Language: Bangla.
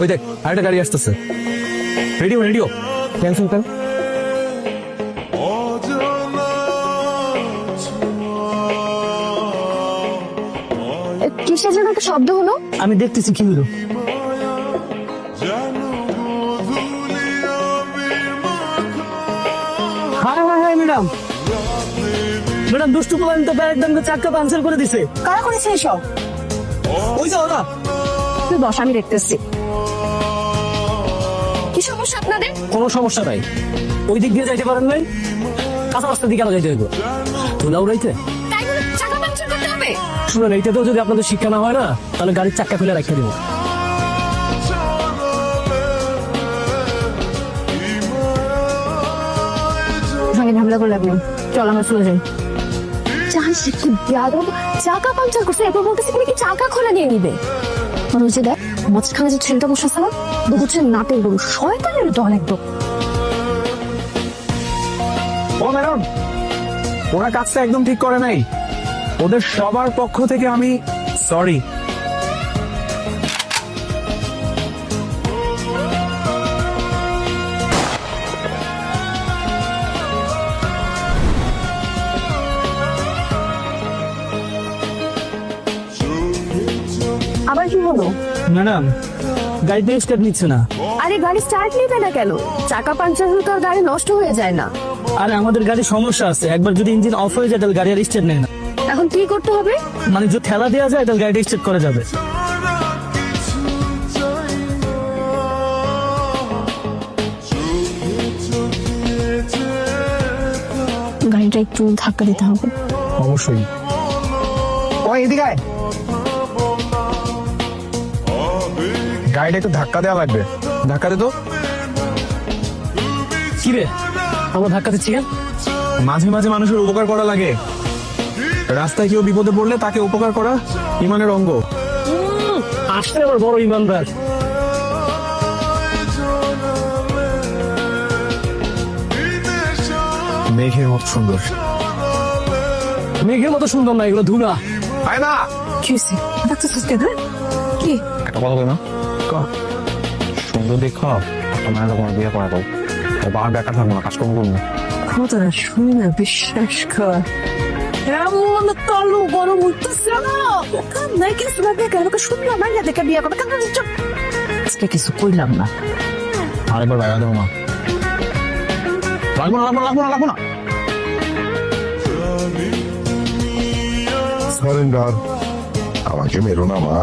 ওই দেখ আরেকটা গাড়ি আসতেছে। রেডিও রেডিও ক্যান্সেল কর। কিসের যেন একটা শব্দ হলো। আমি দেখতেছি কি হলো। হ্যাঁ হ্যাঁ হ্যাঁ ম্যাডাম, ম্যাডাম দুষ্টু পোলান তো একদম চাক্কা পাঞ্চার করে দিছে। কারা করেছে এসব? ওই যে ওরা। তুই বস, আমি দেখতেছি। কি সমস্যা আপনাদের? কোনো সমস্যা নাই, ওই দিক দিয়ে যাইতে পারেন নাই, কাঁচা রাস্তার দিকে আলো যাইতে হইব। তোলা উড়াইতে তাই বলে চাকা পাংচার করতে হবে? শুনেন, এইটাতেও যদি আপনাদের শিক্ষা না হয় না, তাহলে গাড়ির চাক্কা খুলে রাখতে দিব। ঝামেলা করে লাগলো, চল আমরা চলে যাই। চাকা পাংচার করছে, এরপর বলতেছে কি চাকা খোলা নিয়ে নিবে। মনে হচ্ছে দেখ মাঝখানে যে ছেলেটা বসে আছে না, হচ্ছে নাটের গরু, শয়তানের দল একদম। ও ম্যাডাম, ওরা কাজটা একদম ঠিক করে নাই। ওদের সবার পক্ষ থেকে আমি সরি। আবার কি হলো? ম্যাডাম গাড়িতে স্টার্ট নিচ্ছে না। আরে গাড়ি স্টার্ট নিবে না কেন? চাকা পাংচার হলে তো আর গাড়ি নষ্ট হয়ে যায় না। আরে আমাদের গাড়ির সমস্যা আছে, একবার যদি ইঞ্জিন অফ হয়ে যায় তাহলে গাড়ি আর স্টার্ট নেয় না। এখন কি করতে হবে? মানে যদি ঠেলা দেওয়া যায় তাহলে গাড়িটা স্টার্ট করা যাবে। গাড়িটা একটু ধাক্কা দিতে হবে। অবশ্যই। ওই এদিকে আয়। গাড়িটা একটু ধাক্কা দেওয়া লাগবে। ধাক্কা দে তো। কি রে, আমরা ধাক্কা দিচ্ছি কেন? মাঝে মাঝে মানুষের উপকার করা লাগে। রাস্তায় কেউ বিপদে পড়লে তাকে উপকার করা ইমানের অঙ্গ। আসলে আমার বড় ইমানদার। মেঘের মতো সুন্দর। মেঘের মতো সুন্দর না, এগুলো ধুলা। আয় না। কি হয়েছে? ডাক্তার কেন? কি? একটা কথা বলে না, সুন্দর দেখা তোমার তোমার বিয়ে করা দাও। বাবার বেকার থাকবো না, কাজকর্ম করবো না। কথাটা শুনে না বিশ্বাস কর, এমন তলু গরম উঠতেছে না। নাই কিছু লাগে কেন? শুনলাম না দেখে বিয়ে করবে কেন? আজকে কিছু কইলাম না। আরেকবার বাইরে দেবো না। লাগবো না, লাগবো না, লাগবো না, লাগবো না। সারেন্ডার, আমাকে মেরো না মা।